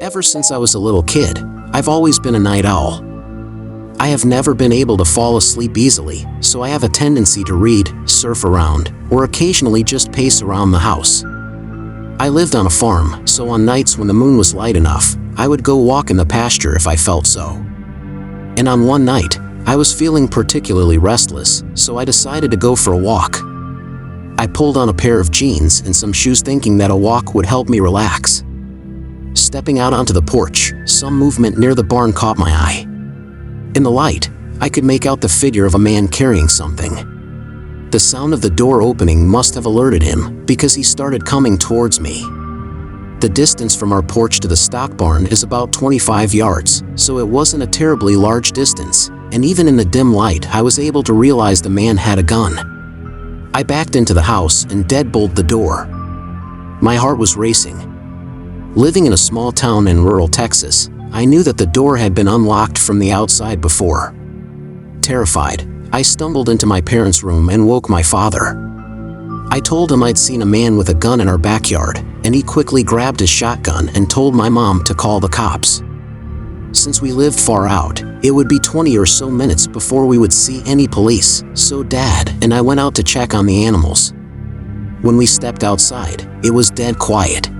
Ever since I was a little kid, I've always been a night owl. I have never been able to fall asleep easily, so I have a tendency to read, surf around, or occasionally just pace around the house. I lived on a farm, so on nights when the moon was light enough, I would go walk in the pasture if I felt so. And on one night, I was feeling particularly restless, so I decided to go for a walk. I pulled on a pair of jeans and some shoes thinking that a walk would help me relax. Stepping out onto the porch, some movement near the barn caught my eye. In the light, I could make out the figure of a man carrying something. The sound of the door opening must have alerted him, because he started coming towards me. The distance from our porch to the stock barn is about 25 yards, so it wasn't a terribly large distance, and even in the dim light I was able to realize the man had a gun. I backed into the house and deadbolted the door. My heart was racing. Living in a small town in rural Texas, I knew that the door had been unlocked from the outside before. Terrified, I stumbled into my parents' room and woke my father. I told him I'd seen a man with a gun in our backyard, and he quickly grabbed his shotgun and told my mom to call the cops. Since we lived far out, it would be 20 or so minutes before we would see any police, so Dad and I went out to check on the animals. When we stepped outside, it was dead quiet.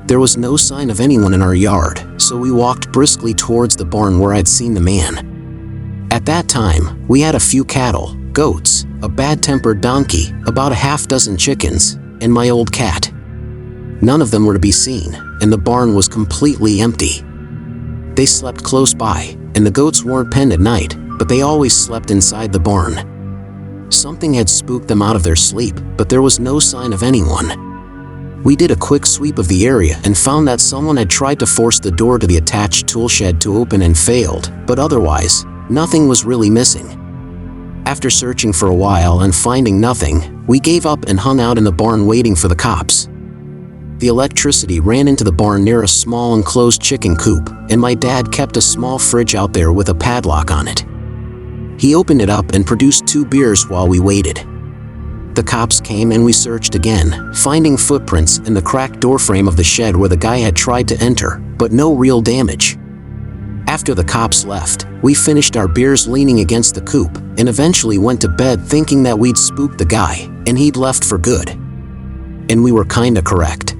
There was no sign of anyone in our yard, so we walked briskly towards the barn where I'd seen the man. At that time, we had a few cattle, goats, a bad-tempered donkey, about a half-dozen chickens, and my old cat. None of them were to be seen, and the barn was completely empty. They slept close by, and the goats weren't penned at night, but they always slept inside the barn. Something had spooked them out of their sleep, but there was no sign of anyone. We did a quick sweep of the area and found that someone had tried to force the door to the attached tool shed to open and failed, but otherwise, nothing was really missing. After searching for a while and finding nothing, we gave up and hung out in the barn waiting for the cops. The electricity ran into the barn near a small enclosed chicken coop, and my dad kept a small fridge out there with a padlock on it. He opened it up and produced 2 beers while we waited. The cops came and we searched again, finding footprints in the cracked doorframe of the shed where the guy had tried to enter, but no real damage. After the cops left, we finished our beers leaning against the coop and eventually went to bed thinking that we'd spooked the guy and he'd left for good. And we were kinda correct.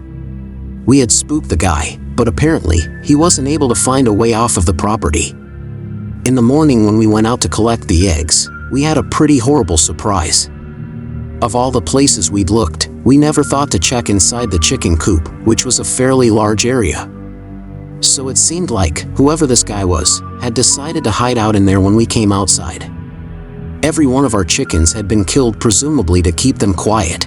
We had spooked the guy, but apparently he wasn't able to find a way off of the property. In the morning when we went out to collect the eggs, we had a pretty horrible surprise. Of all the places we'd looked, we never thought to check inside the chicken coop, which was a fairly large area. So it seemed like whoever this guy was had decided to hide out in there when we came outside. Every one of our chickens had been killed, presumably to keep them quiet.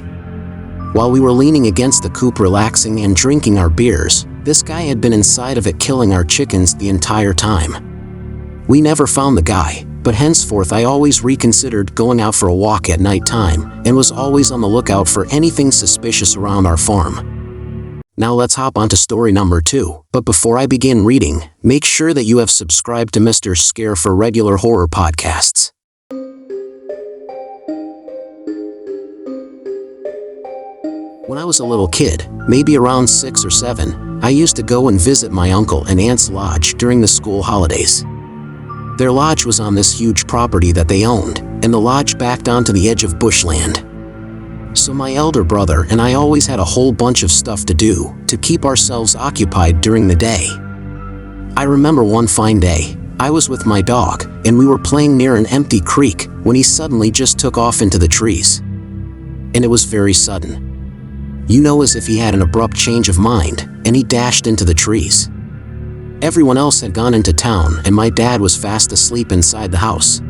While we were leaning against the coop relaxing and drinking our beers, this guy had been inside of it killing our chickens the entire time. We never found the guy, but henceforth I always reconsidered going out for a walk at night time and was always on the lookout for anything suspicious around our farm. Now let's hop onto story number 2, but before I begin reading, make sure that you have subscribed to Mr. Scare for regular horror podcasts. When I was a little kid, maybe around 6 or 7, I used to go and visit my uncle and aunt's lodge during the school holidays. Their lodge was on this huge property that they owned, and the lodge backed onto the edge of bushland. So my elder brother and I always had a whole bunch of stuff to do to keep ourselves occupied during the day. I remember one fine day, I was with my dog, and we were playing near an empty creek when he suddenly just took off into the trees. And it was very sudden. You know, as if he had an abrupt change of mind, and he dashed into the trees. Everyone else had gone into town and my dad was fast asleep inside the house.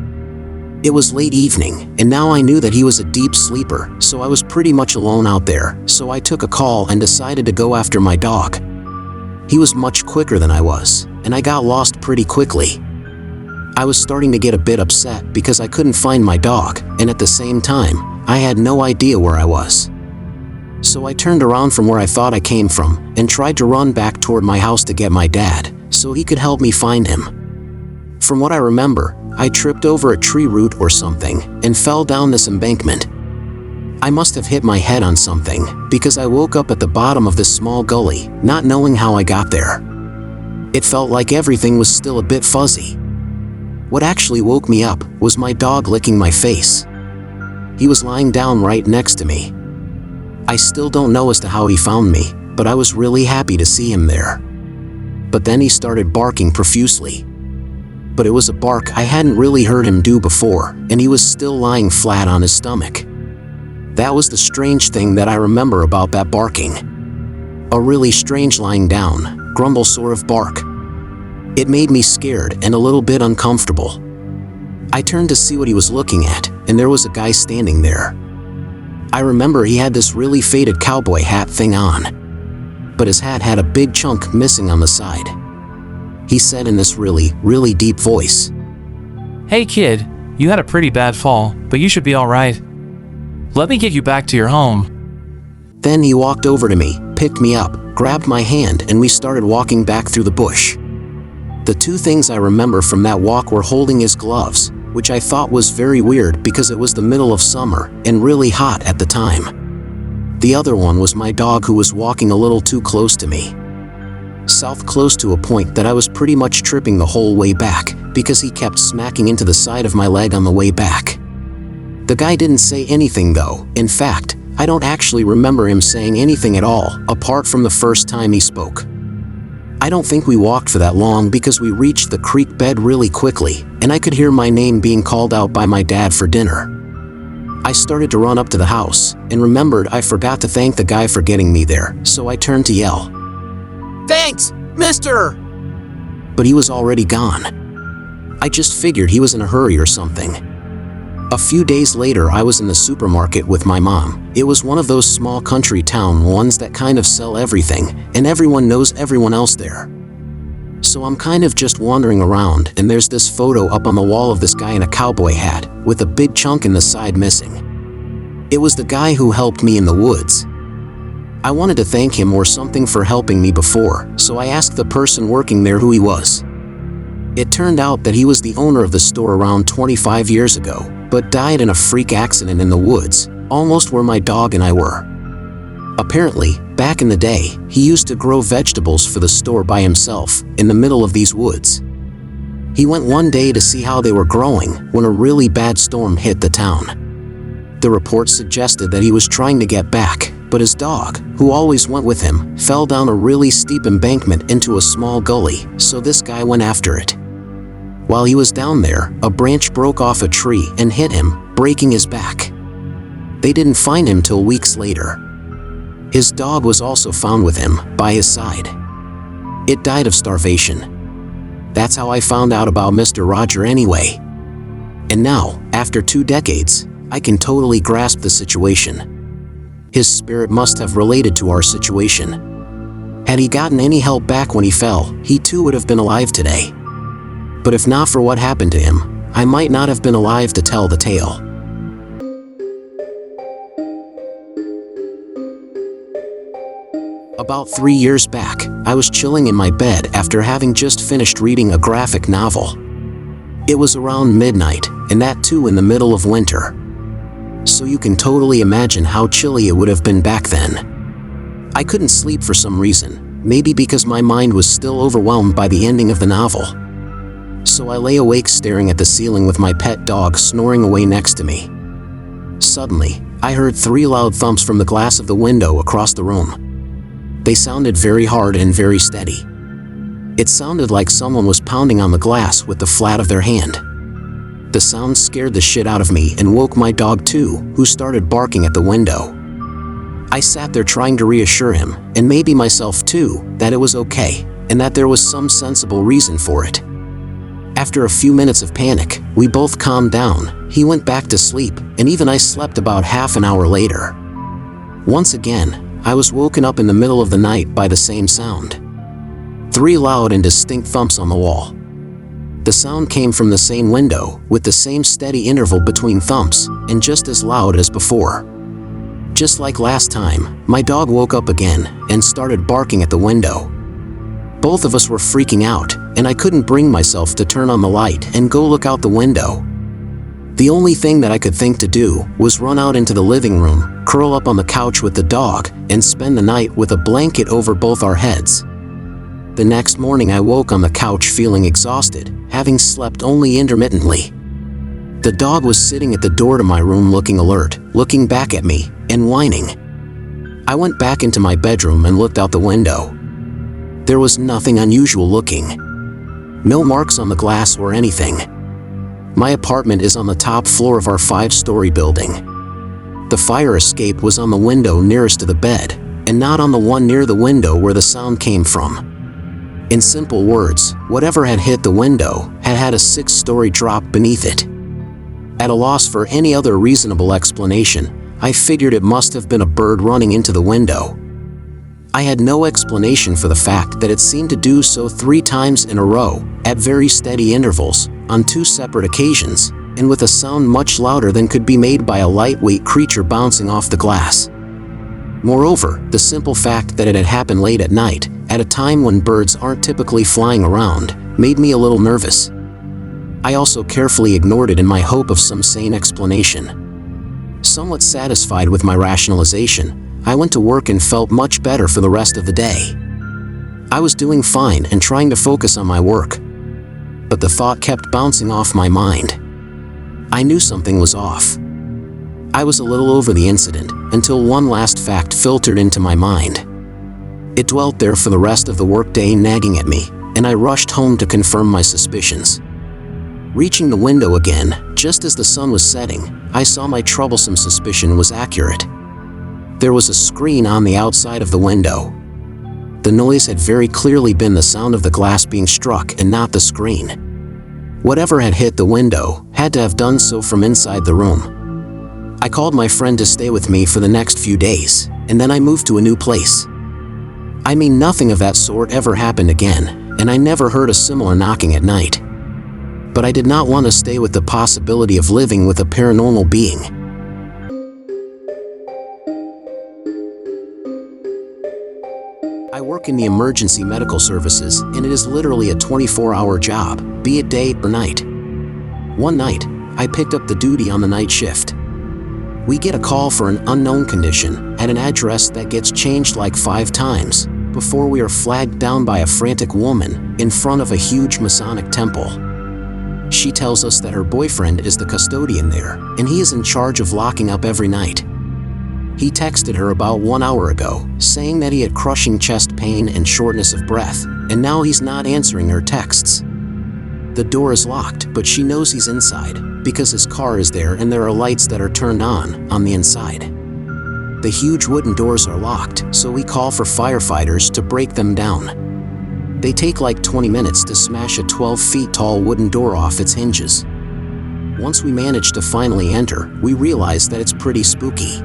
It was late evening, and now I knew that he was a deep sleeper, so I was pretty much alone out there, so I took a call and decided to go after my dog. He was much quicker than I was, and I got lost pretty quickly. I was starting to get a bit upset because I couldn't find my dog, and at the same time, I had no idea where I was. So I turned around from where I thought I came from and tried to run back toward my house to get my dad, so he could help me find him. From what I remember, I tripped over a tree root or something and fell down this embankment. I must have hit my head on something because I woke up at the bottom of this small gully, not knowing how I got there. It felt like everything was still a bit fuzzy. What actually woke me up was my dog licking my face. He was lying down right next to me. I still don't know as to how he found me, but I was really happy to see him there. But then he started barking profusely. But it was a bark I hadn't really heard him do before, and he was still lying flat on his stomach. That was the strange thing that I remember about that barking. A really strange lying down, grumble sort of bark. It made me scared and a little bit uncomfortable. I turned to see what he was looking at, and there was a guy standing there. I remember he had this really faded cowboy hat thing on, but his hat had a big chunk missing on the side. He said in this really deep voice, "Hey kid, you had a pretty bad fall, but you should be all right. Let me get you back to your home." Then he walked over to me, picked me up, grabbed my hand, and we started walking back through the bush. The two things I remember from that walk were holding his gloves, which I thought was very weird because it was the middle of summer and really hot at the time. The other one was my dog, who was walking a little too close to me. South, close to a point that I was pretty much tripping the whole way back because he kept smacking into the side of my leg on the way back. The guy didn't say anything though. In fact, I don't actually remember him saying anything at all, apart from the first time he spoke. I don't think we walked for that long because we reached the creek bed really quickly, and I could hear my name being called out by my dad for dinner. I started to run up to the house, and remembered I forgot to thank the guy for getting me there, so I turned to yell, "Thanks, mister!" But he was already gone. I just figured he was in a hurry or something. A few days later, I was in the supermarket with my mom. It was one of those small country town ones that kind of sell everything, and everyone knows everyone else there. So I'm kind of just wandering around, and there's this photo up on the wall of this guy in a cowboy hat, with a big chunk in the side missing. It was the guy who helped me in the woods. I wanted to thank him or something for helping me before, so I asked the person working there who he was. It turned out that he was the owner of the store around 25 years ago, but died in a freak accident in the woods, almost where my dog and I were. Apparently, back in the day, he used to grow vegetables for the store by himself, in the middle of these woods. He went one day to see how they were growing when a really bad storm hit the town. The report suggested that he was trying to get back, but his dog, who always went with him, fell down a really steep embankment into a small gully, so this guy went after it. While he was down there, a branch broke off a tree and hit him, breaking his back. They didn't find him till weeks later. His dog was also found with him, by his side. It died of starvation. That's how I found out about Mr. Roger anyway. And now, after 2 decades, I can totally grasp the situation. His spirit must have related to our situation. Had he gotten any help back when he fell, he too would have been alive today. But if not for what happened to him, I might not have been alive to tell the tale. About 3 years back, I was chilling in my bed after having just finished reading a graphic novel. It was around midnight, and that too in the middle of winter. So you can totally imagine how chilly it would have been back then. I couldn't sleep for some reason, maybe because my mind was still overwhelmed by the ending of the novel. So I lay awake staring at the ceiling with my pet dog snoring away next to me. Suddenly, I heard 3 loud thumps from the glass of the window across the room. They sounded very hard and very steady. It sounded like someone was pounding on the glass with the flat of their hand. The sound scared the shit out of me and woke my dog too, who started barking at the window. I sat there trying to reassure him, and maybe myself too, that it was okay, and that there was some sensible reason for it. After a few minutes of panic, we both calmed down, he went back to sleep, and even I slept about half an hour later. Once again, I was woken up in the middle of the night by the same sound. 3 loud and distinct thumps on the wall. The sound came from the same window, with the same steady interval between thumps, and just as loud as before. Just like last time, my dog woke up again and started barking at the window. Both of us were freaking out, and I couldn't bring myself to turn on the light and go look out the window. The only thing that I could think to do was run out into the living room, curl up on the couch with the dog, and spend the night with a blanket over both our heads. The next morning I woke on the couch feeling exhausted, having slept only intermittently. The dog was sitting at the door to my room looking alert, looking back at me, and whining. I went back into my bedroom and looked out the window. There was nothing unusual looking. No marks on the glass or anything. My apartment is on the top floor of our 5-story building. The fire escape was on the window nearest to the bed, and not on the one near the window where the sound came from. In simple words, whatever had hit the window had had a 6-story drop beneath it. At a loss for any other reasonable explanation, I figured it must have been a bird running into the window. I had no explanation for the fact that it seemed to do so 3 times in a row, at very steady intervals, on 2 separate occasions, and with a sound much louder than could be made by a lightweight creature bouncing off the glass. Moreover, the simple fact that it had happened late at night, at a time when birds aren't typically flying around, made me a little nervous. I also carefully ignored it in my hope of some sane explanation. Somewhat satisfied with my rationalization, I went to work and felt much better for the rest of the day. I was doing fine and trying to focus on my work. But the thought kept bouncing off my mind. I knew something was off. I was a little over the incident until one last fact filtered into my mind. It dwelt there for the rest of the workday, nagging at me, and I rushed home to confirm my suspicions. Reaching the window again, just as the sun was setting, I saw my troublesome suspicion was accurate. There was a screen on the outside of the window. The noise had very clearly been the sound of the glass being struck and not the screen. Whatever had hit the window had to have done so from inside the room. I called my friend to stay with me for the next few days, and then I moved to a new place. I mean, nothing of that sort ever happened again, and I never heard a similar knocking at night. But I did not want to stay with the possibility of living with a paranormal being. I work in the emergency medical services, and it is literally a 24-hour job, be it day or night. One night, I picked up the duty on the night shift. We get a call for an unknown condition at an address that gets changed like 5 times before we are flagged down by a frantic woman in front of a huge Masonic temple. She tells us that her boyfriend is the custodian there, and he is in charge of locking up every night. He texted her about 1 hour ago, saying that he had crushing chest pain and shortness of breath, and now he's not answering her texts. The door is locked, but she knows he's inside, because his car is there and there are lights that are turned on the inside. The huge wooden doors are locked, so we call for firefighters to break them down. They take like 20 minutes to smash a 12 feet tall wooden door off its hinges. Once we manage to finally enter, we realize that it's pretty spooky.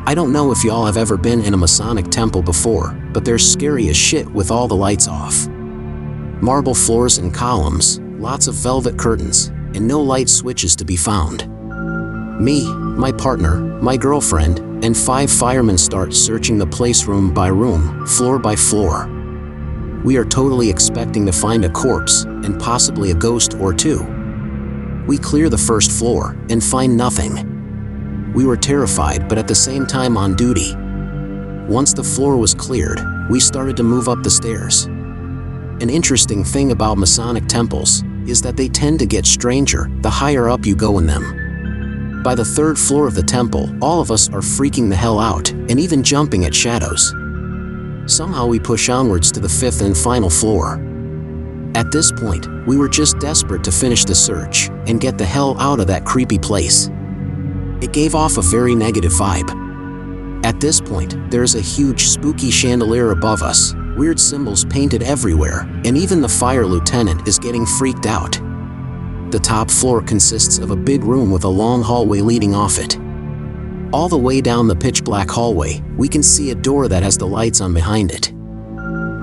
I don't know if y'all have ever been in a Masonic temple before, but they're scary as shit with all the lights off. Marble floors and columns, lots of velvet curtains, and no light switches to be found. Me, my partner, my girlfriend, and 5 firemen start searching the place room by room, floor by floor. We are totally expecting to find a corpse, and possibly a ghost or 2. We clear the first floor, and find nothing. We were terrified but at the same time on duty. Once the floor was cleared, we started to move up the stairs. An interesting thing about Masonic temples is that they tend to get stranger the higher up you go in them. By the 3rd floor of the temple, all of us are freaking the hell out and even jumping at shadows. Somehow we push onwards to the 5th and final floor. At this point, we were just desperate to finish the search and get the hell out of that creepy place. It gave off a very negative vibe. At this point, there is a huge spooky chandelier above us, weird symbols painted everywhere, and even the fire lieutenant is getting freaked out. The top floor consists of a big room with a long hallway leading off it. All the way down the pitch-black hallway, we can see a door that has the lights on behind it.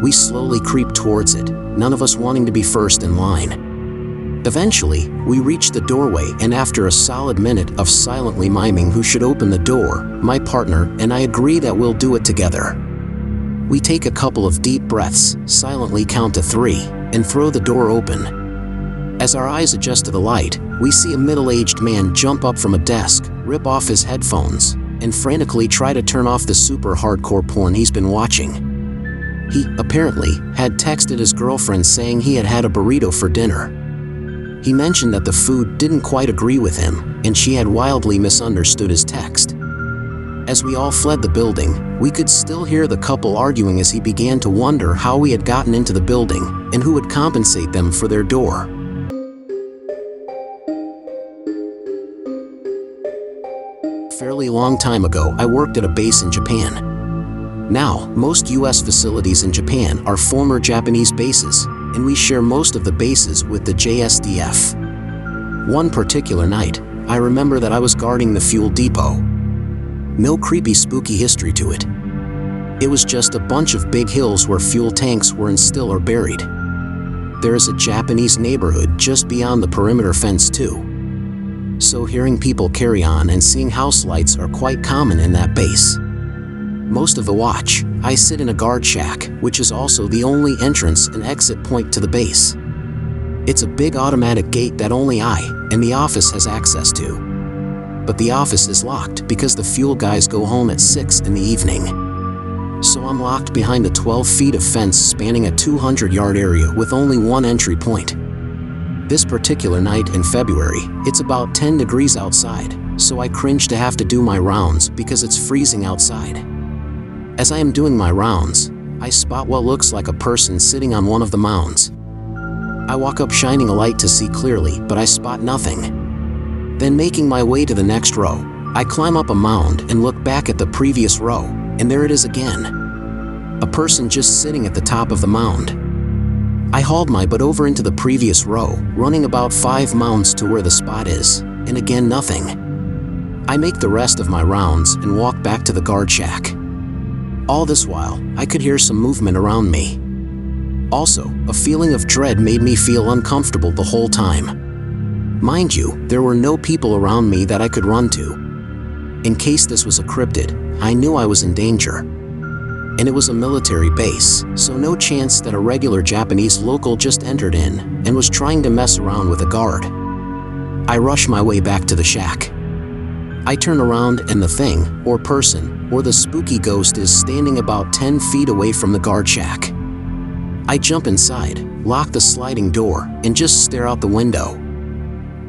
We slowly creep towards it, none of us wanting to be first in line. Eventually, we reach the doorway, and after a solid minute of silently miming who should open the door, my partner and I agree that we'll do it together. We take a couple of deep breaths, silently count to 3, and throw the door open. As our eyes adjust to the light, we see a middle-aged man jump up from a desk, rip off his headphones, and frantically try to turn off the super hardcore porn he's been watching. He, apparently, had texted his girlfriend saying he had had a burrito for dinner. He mentioned that the food didn't quite agree with him, and she had wildly misunderstood his text. As we all fled the building, we could still hear the couple arguing as he began to wonder how we had gotten into the building and who would compensate them for their door. A fairly long time ago, I worked at a base in Japan. Now, most US facilities in Japan are former Japanese bases, and we share most of the bases with the JSDF. One particular night, I remember that I was guarding the fuel depot. No creepy spooky history to it. It was just a bunch of big hills where fuel tanks were and still are buried. There is a Japanese neighborhood just beyond the perimeter fence too. So hearing people carry on and seeing house lights are quite common in that base. Most of the watch, I sit in a guard shack, which is also the only entrance and exit point to the base. It's a big automatic gate that only I and the office has access to. But the office is locked because the fuel guys go home at 6 in the evening. So I'm locked behind a 12 feet of fence spanning a 200-yard area with only one entry point. This particular night in February, it's about 10 degrees outside, so I cringe to have to do my rounds because it's freezing outside. As I am doing my rounds, I spot what looks like a person sitting on one of the mounds. I walk up shining a light to see clearly, but I spot nothing. Then making my way to the next row, I climb up a mound and look back at the previous row, and there it is again. A person just sitting at the top of the mound. I hauled my butt over into the previous row, running about 5 mounds to where the spot is, and again nothing. I make the rest of my rounds and walk back to the guard shack. All this while, I could hear some movement around me. Also, a feeling of dread made me feel uncomfortable the whole time. Mind you, there were no people around me that I could run to. In case this was a cryptid, I knew I was in danger. And it was a military base, so no chance that a regular Japanese local just entered in and was trying to mess around with a guard. I rush my way back to the shack. I turn around and the thing, or person, or the spooky ghost is standing about 10 feet away from the guard shack. I jump inside, lock the sliding door, and just stare out the window.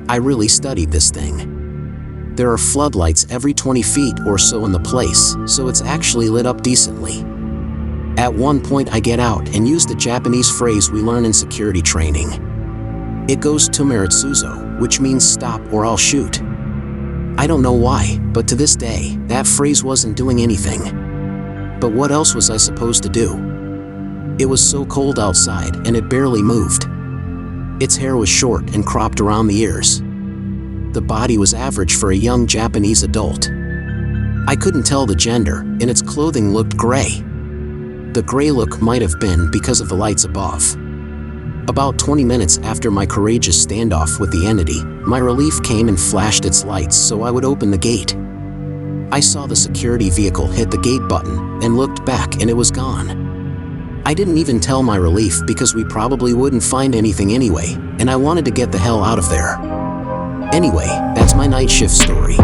I really studied this thing. There are floodlights every 20 feet or so in the place, so it's actually lit up decently. At one point I get out and use the Japanese phrase we learn in security training. It goes "Tomeritsuzo," which means stop or I'll shoot. I don't know why, but to this day, that phrase wasn't doing anything. But what else was I supposed to do? It was so cold outside and it barely moved. Its hair was short and cropped around the ears. The body was average for a young Japanese adult. I couldn't tell the gender, and its clothing looked gray. The gray look might have been because of the lights above. About 20 minutes after my courageous standoff with the entity, my relief came and flashed its lights so I would open the gate. I saw the security vehicle hit the gate button and looked back and it was gone. I didn't even tell my relief because we probably wouldn't find anything anyway, and I wanted to get the hell out of there. Anyway, that's my night shift story.